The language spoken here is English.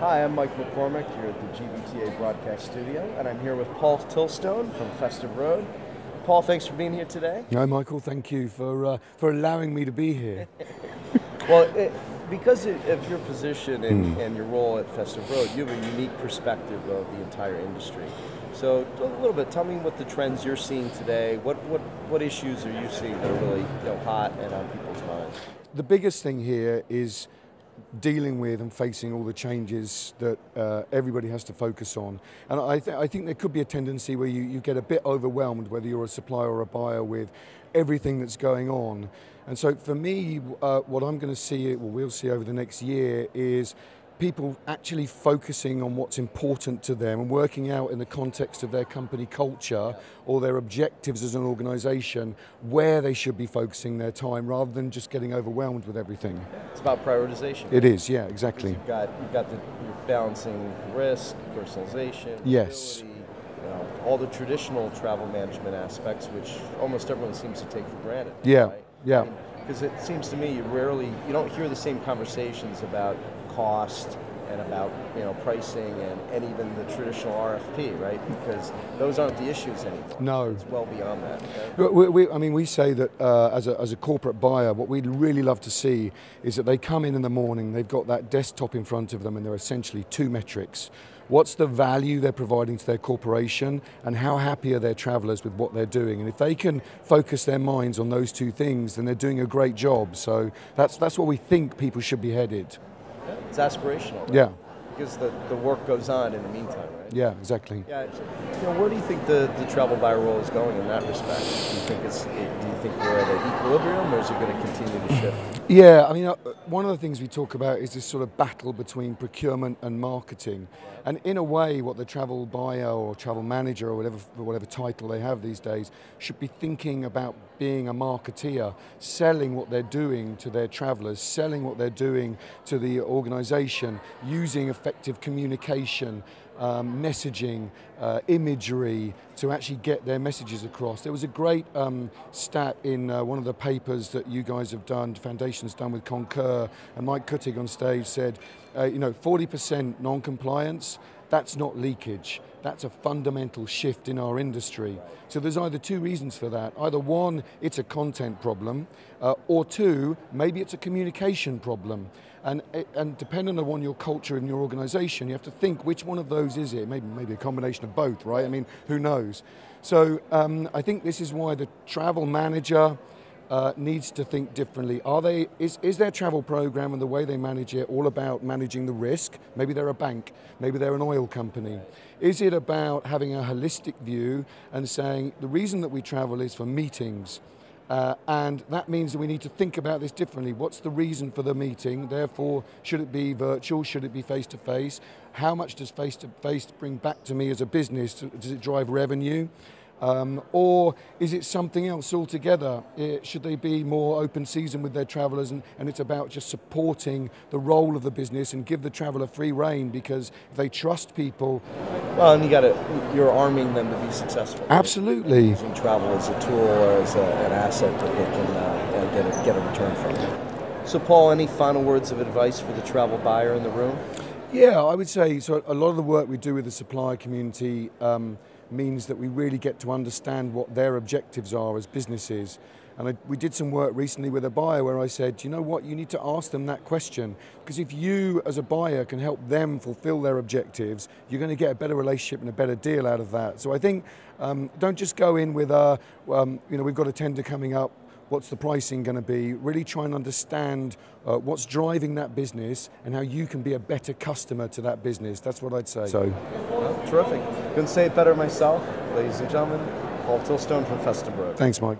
Hi, I'm Mike McCormick here at the GBTA broadcast studio, and I'm here with Paul Tilstone from Festive Road. Paul, thanks for being here today. Hi, Michael. Thank you for allowing me to be here. Well, because of your position and your role at Festive Road, you have a unique perspective of the entire industry. So, a little bit, tell me what the trends you're seeing today. What issues are you seeing that are really hot and on people's minds? The biggest thing here is dealing with and facing all the changes that everybody has to focus on. And I think there could be a tendency where you get a bit overwhelmed, whether you're a supplier or a buyer, with everything that's going on. And so for me, what I'm going to see, or we'll see over the next year, is people actually focusing on what's important to them and working out in the context of their company culture or their objectives as an organization where they should be focusing their time rather than just getting overwhelmed with everything. It's about prioritization. It is, yeah, exactly. You've got you're balancing risk, personalization, yes, ability, all the traditional travel management aspects, which almost everyone seems to take for granted. Yeah, right? yeah. Because it seems to me you don't hear the same conversations about cost and about pricing and even the traditional RFP, right? Because those aren't the issues anymore. No, it's well beyond that. Okay? We say that as a corporate buyer, what we'd really love to see is that they come in the morning, they've got that desktop in front of them, and there are essentially two metrics. What's the value they're providing to their corporation, and how happy are their travelers with what they're doing? And if they can focus their minds on those two things, then they're doing a great job. So that's where we think people should be headed. It's aspirational, right? Yeah. Because the work goes on in the meantime, right? Yeah, exactly. Yeah. Where do you think the travel buyer role is going in that respect? Do you think we're at an equilibrium, or is it going to continue to shift? Yeah, I mean, one of the things we talk about is this sort of battle between procurement and marketing. And in a way, what the travel buyer or travel manager or whatever title they have these days should be thinking about being a marketeer, selling what they're doing to their travelers, selling what they're doing to the organization, using effective communication, messaging, imagery to actually get their messages across. There was a great stat in one of the papers that you guys have done, Foundation's done with Concur, and Mike Cutting on stage said, 40% non-compliance, that's not leakage. That's a fundamental shift in our industry. So there's either two reasons for that. Either one, it's a content problem, or two, maybe it's a communication problem. And depending on your culture and your organization, you have to think which one of those is it. Maybe a combination of both, right? I mean, who knows? So I think this is why the travel manager needs to think differently. Is their travel program and the way they manage it all about managing the risk? Maybe they're a bank, maybe they're an oil company. Is it about having a holistic view and saying the reason that we travel is for meetings? And that means that we need to think about this differently. What's the reason for the meeting? Therefore, should it be virtual? Should it be face-to-face? How much does face-to-face bring back to me as a business? Does it drive revenue? Or is it something else altogether? Should they be more open season with their travelers and it's about just supporting the role of the business and give the traveler free rein, because if they trust people... Well, and you're arming them to be successful. Absolutely. Right? Using travel as a tool or as an asset that they can get a return from. So Paul, any final words of advice for the travel buyer in the room? Yeah, I would say, so a lot of the work we do with the supplier community means that we really get to understand what their objectives are as businesses. And we did some work recently with a buyer where I said, you know what, you need to ask them that question. Because if you as a buyer can help them fulfill their objectives, you're going to get a better relationship and a better deal out of that. So I think don't just go in with, we've got a tender coming up, what's the pricing going to be? Really try and understand what's driving that business and how you can be a better customer to that business. That's what I'd say. Well, terrific. Couldn't say it better myself. Ladies and gentlemen, Paul Tilstone from Festive Road. Thanks, Mike.